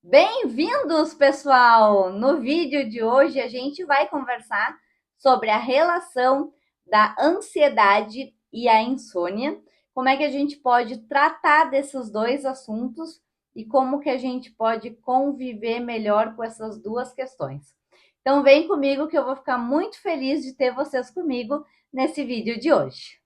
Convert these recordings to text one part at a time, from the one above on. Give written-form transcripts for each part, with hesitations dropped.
Bem-vindos, pessoal! No vídeo de hoje a gente vai conversar sobre a relação da ansiedade e a insônia, como é que a gente pode tratar desses dois assuntos e como que a gente pode conviver melhor com essas duas questões. Então vem comigo que eu vou ficar muito feliz de ter vocês comigo nesse vídeo de hoje.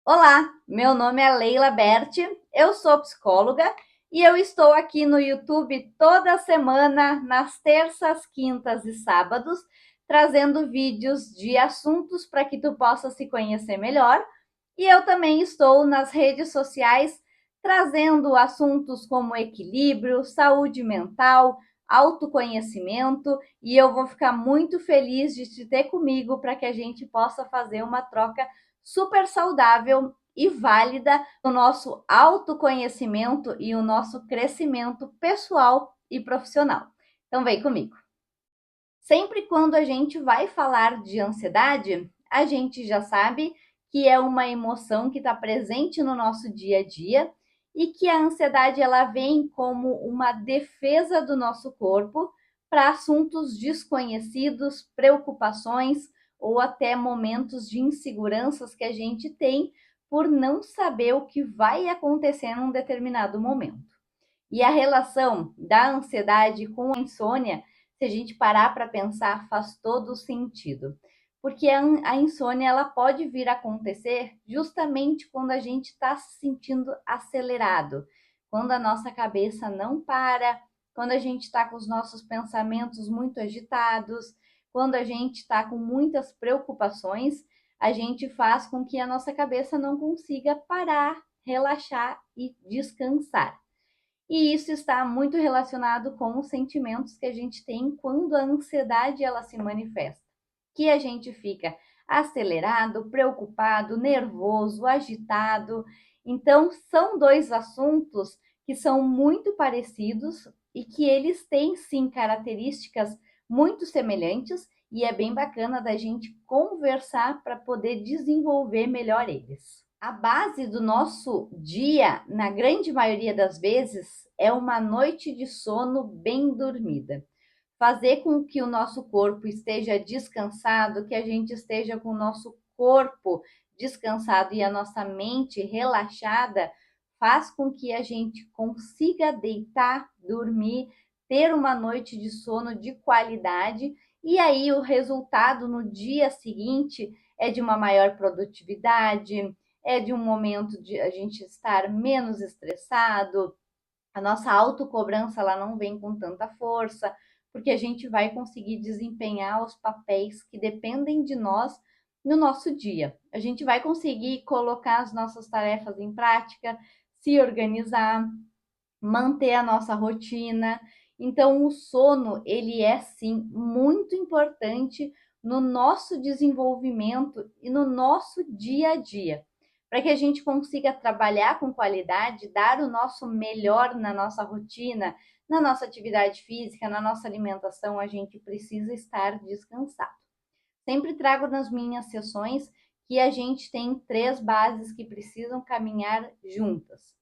Olá, meu nome é Leila Berti, eu sou psicóloga e eu estou aqui no YouTube toda semana, nas terças, quintas e sábados, trazendo vídeos de assuntos para que tu possa se conhecer melhor. E eu também estou nas redes sociais trazendo assuntos como equilíbrio, saúde mental, autoconhecimento, e eu vou ficar muito feliz de te ter comigo para que a gente possa fazer uma troca super saudável e válida no nosso autoconhecimento e o nosso crescimento pessoal e profissional. Então vem comigo. Sempre quando a gente vai falar de ansiedade, a gente já sabe que é uma emoção que está presente no nosso dia a dia e que a ansiedade ela vem como uma defesa do nosso corpo para assuntos desconhecidos, preocupações ou até momentos de inseguranças que a gente tem por não saber o que vai acontecer num determinado momento. E a relação da ansiedade com a insônia, se a gente parar para pensar, faz todo sentido. Porque a insônia ela pode vir a acontecer justamente quando a gente está se sentindo acelerado, quando a nossa cabeça não para, quando a gente está com os nossos pensamentos muito agitados, quando a gente está com muitas preocupações, a gente faz com que a nossa cabeça não consiga parar, relaxar e descansar. E isso está muito relacionado com os sentimentos que a gente tem quando a ansiedade ela se manifesta, que a gente fica acelerado, preocupado, nervoso, agitado. Então, são dois assuntos que são muito parecidos e que eles têm sim características muito semelhantes e é bem bacana da gente conversar para poder desenvolver melhor eles. A base do nosso dia, na grande maioria das vezes, é uma noite de sono bem dormida. Fazer com que o nosso corpo esteja descansado, que a gente esteja com o nosso corpo descansado e a nossa mente relaxada, faz com que a gente consiga deitar, dormir, ter uma noite de sono de qualidade e aí o resultado no dia seguinte é de uma maior produtividade, é de um momento de a gente estar menos estressado, a nossa autocobrança ela não vem com tanta força, porque a gente vai conseguir desempenhar os papéis que dependem de nós no nosso dia. A gente vai conseguir colocar as nossas tarefas em prática, se organizar, manter a nossa rotina. Então, o sono, ele é sim muito importante no nosso desenvolvimento e no nosso dia a dia, para que a gente consiga trabalhar com qualidade, dar o nosso melhor na nossa rotina, na nossa atividade física, na nossa alimentação, a gente precisa estar descansado. Sempre trago nas minhas sessões que a gente tem três bases que precisam caminhar juntas: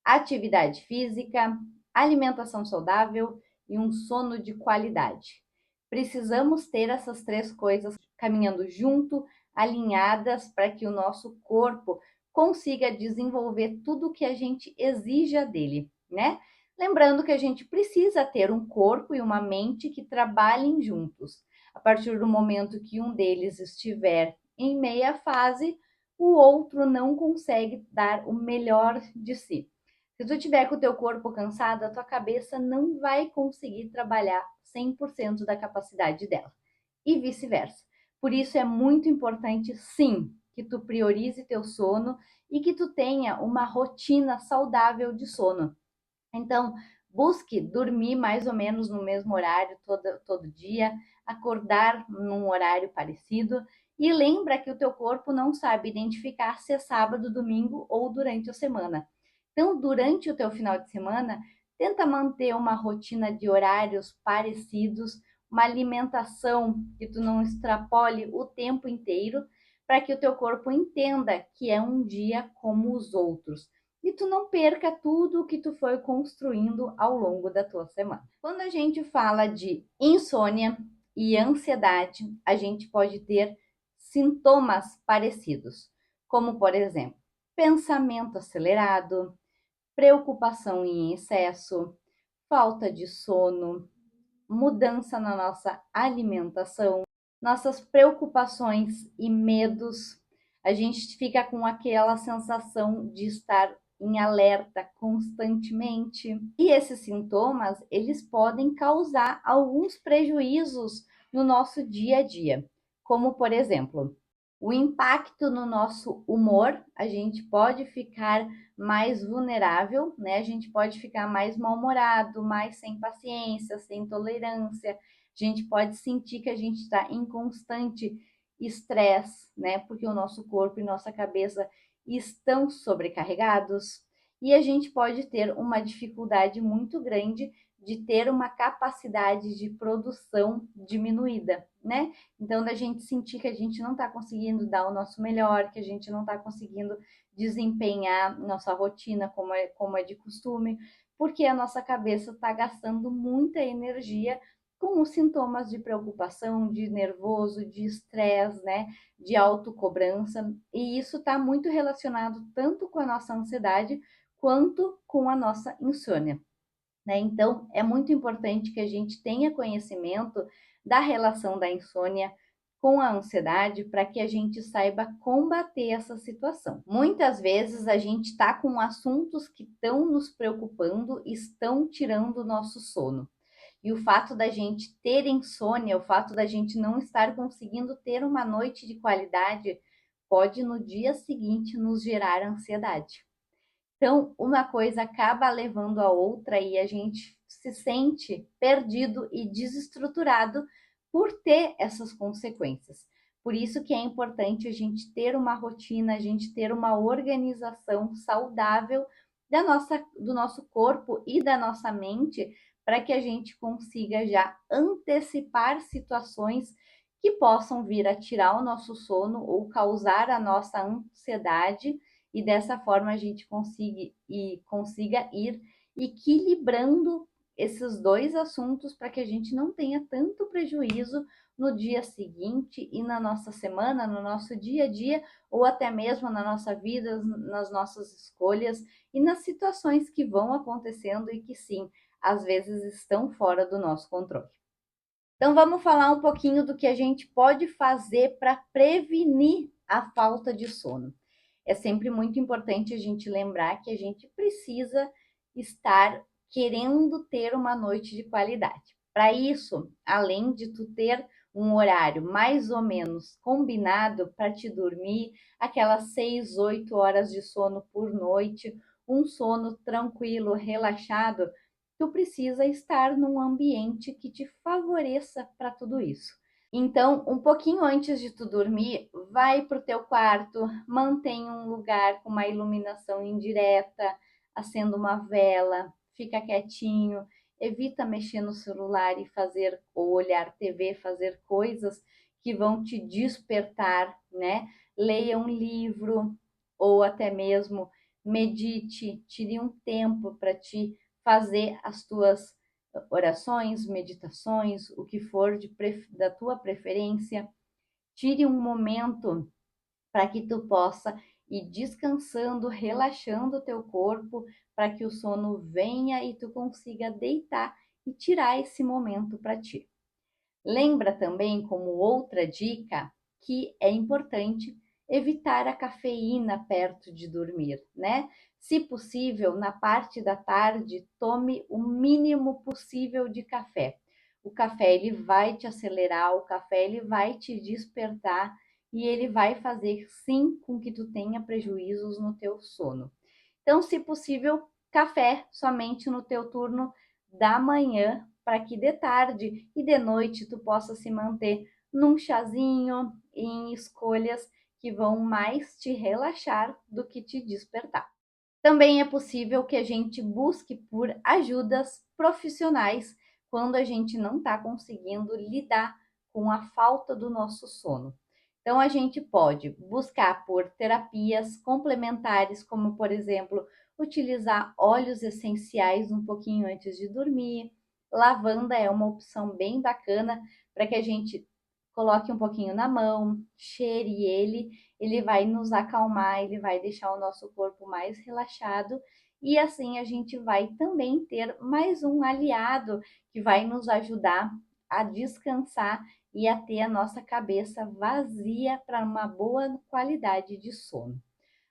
atividade física, alimentação saudável e um sono de qualidade. Precisamos ter essas três coisas caminhando junto, alinhadas, para que o nosso corpo consiga desenvolver tudo o que a gente exija dele, né? Lembrando que a gente precisa ter um corpo e uma mente que trabalhem juntos. A partir do momento que um deles estiver em meia fase, o outro não consegue dar o melhor de si. Se tu tiver com o teu corpo cansado, a tua cabeça não vai conseguir trabalhar 100% da capacidade dela. E vice-versa. Por isso é muito importante, sim, que tu priorize teu sono e que tu tenha uma rotina saudável de sono. Então, busque dormir mais ou menos no mesmo horário todo dia, acordar num horário parecido e lembra que o teu corpo não sabe identificar se é sábado, domingo ou durante a semana. Então, durante o teu final de semana, tenta manter uma rotina de horários parecidos, uma alimentação que tu não extrapole o tempo inteiro, para que o teu corpo entenda que é um dia como os outros e tu não perca tudo o que tu foi construindo ao longo da tua semana. Quando a gente fala de insônia e ansiedade, a gente pode ter sintomas parecidos, como por exemplo, pensamento acelerado, preocupação em excesso, falta de sono, mudança na nossa alimentação, nossas preocupações e medos. A gente fica com aquela sensação de estar em alerta constantemente. E esses sintomas, eles podem causar alguns prejuízos no nosso dia a dia, como por exemplo, o impacto no nosso humor, a gente pode ficar mais vulnerável, né? A gente pode ficar mais mal-humorado, mais sem paciência, sem tolerância. A gente pode sentir que a gente está em constante estresse, né? Porque o nosso corpo e nossa cabeça estão sobrecarregados. E a gente pode ter uma dificuldade muito grande de ter uma capacidade de produção diminuída, né? Então, da gente sentir que a gente não está conseguindo dar o nosso melhor, que a gente não está conseguindo desempenhar nossa rotina como é de costume, porque a nossa cabeça está gastando muita energia com os sintomas de preocupação, de nervoso, de estresse, né? De autocobrança. E isso está muito relacionado tanto com a nossa ansiedade quanto com a nossa insônia. Né? Então, é muito importante que a gente tenha conhecimento da relação da insônia com a ansiedade para que a gente saiba combater essa situação. Muitas vezes a gente está com assuntos que estão nos preocupando, estão tirando o nosso sono. E o fato da gente ter insônia, o fato da gente não estar conseguindo ter uma noite de qualidade, pode no dia seguinte nos gerar ansiedade. Então, uma coisa acaba levando a outra e a gente se sente perdido e desestruturado por ter essas consequências. Por isso que é importante a gente ter uma rotina, a gente ter uma organização saudável do nosso corpo e da nossa mente, para que a gente consiga já antecipar situações que possam vir a tirar o nosso sono ou causar a nossa ansiedade e dessa forma a gente consiga ir equilibrando esses dois assuntos para que a gente não tenha tanto prejuízo no dia seguinte e na nossa semana, no nosso dia a dia, ou até mesmo na nossa vida, nas nossas escolhas e nas situações que vão acontecendo e que sim, às vezes estão fora do nosso controle. Então vamos falar um pouquinho do que a gente pode fazer para prevenir a falta de sono. É sempre muito importante a gente lembrar que a gente precisa estar querendo ter uma noite de qualidade. Para isso, além de tu ter um horário mais ou menos combinado para te dormir, aquelas 6, 8 horas de sono por noite, um sono tranquilo, relaxado, tu precisa estar num ambiente que te favoreça para tudo isso. Então, um pouquinho antes de tu dormir, vai para o teu quarto, mantém um lugar com uma iluminação indireta, acenda uma vela, fica quietinho, evita mexer no celular e fazer ou olhar TV, fazer coisas que vão te despertar, né? Leia um livro ou até mesmo medite, tire um tempo para te fazer as tuas orações, meditações, o que for da tua preferência. Tire um momento para que tu possa ir descansando, relaxando o teu corpo, para que o sono venha e tu consiga deitar e tirar esse momento para ti. Lembra também, como outra dica, que é importante evitar a cafeína perto de dormir, né? Se possível, na parte da tarde, tome o mínimo possível de café. O café ele vai te acelerar, o café ele vai te despertar e ele vai fazer sim com que tu tenha prejuízos no teu sono. Então, se possível, café somente no teu turno da manhã, para que de tarde e de noite tu possa se manter num chazinho, em escolhas que vão mais te relaxar do que te despertar. Também é possível que a gente busque por ajudas profissionais quando a gente não está conseguindo lidar com a falta do nosso sono. Então, a gente pode buscar por terapias complementares, como por exemplo, utilizar óleos essenciais um pouquinho antes de dormir. Lavanda é uma opção bem bacana para que a gente coloque um pouquinho na mão, cheire ele vai nos acalmar, ele vai deixar o nosso corpo mais relaxado e assim a gente vai também ter mais um aliado que vai nos ajudar a descansar e a ter a nossa cabeça vazia para uma boa qualidade de sono.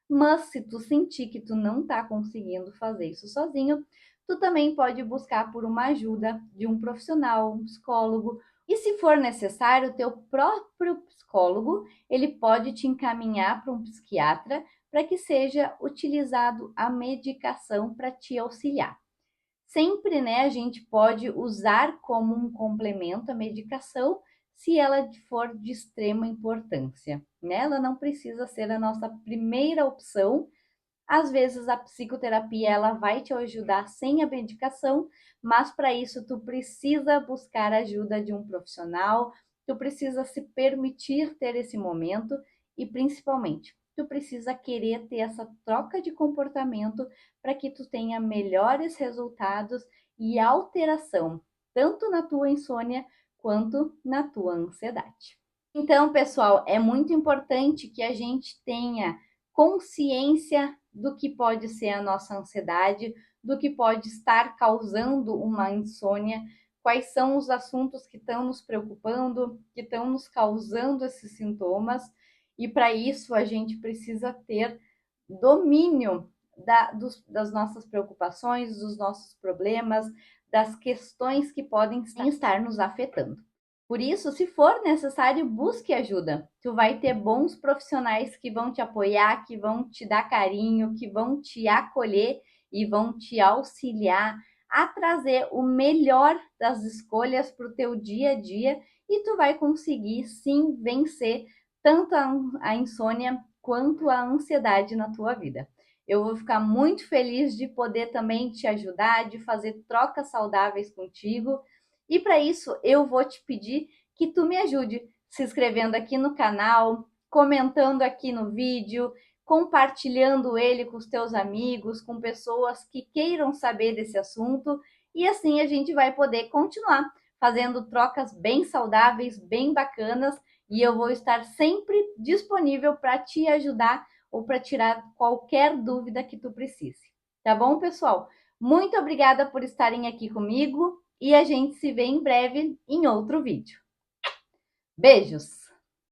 Mas se tu sentir que tu não tá conseguindo fazer isso sozinho, tu também pode buscar por uma ajuda de um profissional, um psicólogo. E se for necessário, o teu próprio psicólogo, ele pode te encaminhar para um psiquiatra para que seja utilizado a medicação para te auxiliar. Sempre, né, a gente pode usar como um complemento a medicação se ela for de extrema importância, né? Ela não precisa ser a nossa primeira opção. Às vezes a psicoterapia ela vai te ajudar sem a medicação, mas para isso tu precisa buscar a ajuda de um profissional, tu precisa se permitir ter esse momento e principalmente tu precisa querer ter essa troca de comportamento para que tu tenha melhores resultados e alteração, tanto na tua insônia quanto na tua ansiedade. Então, pessoal, é muito importante que a gente tenha consciência do que pode ser a nossa ansiedade, do que pode estar causando uma insônia, quais são os assuntos que estão nos preocupando, que estão nos causando esses sintomas, e para isso a gente precisa ter domínio das nossas preocupações, dos nossos problemas, das questões que podem estar nos afetando. Por isso, se for necessário, busque ajuda. Tu vai ter bons profissionais que vão te apoiar, que vão te dar carinho, que vão te acolher e vão te auxiliar a trazer o melhor das escolhas para o teu dia a dia e tu vai conseguir sim vencer tanto a insônia quanto a ansiedade na tua vida. Eu vou ficar muito feliz de poder também te ajudar, de fazer trocas saudáveis contigo. E para isso, eu vou te pedir que tu me ajude se inscrevendo aqui no canal, comentando aqui no vídeo, compartilhando ele com os teus amigos, com pessoas que queiram saber desse assunto. E assim a gente vai poder continuar fazendo trocas bem saudáveis, bem bacanas. E eu vou estar sempre disponível para te ajudar ou para tirar qualquer dúvida que tu precise. Tá bom, pessoal? Muito obrigada por estarem aqui comigo e a gente se vê em breve em outro vídeo. Beijos!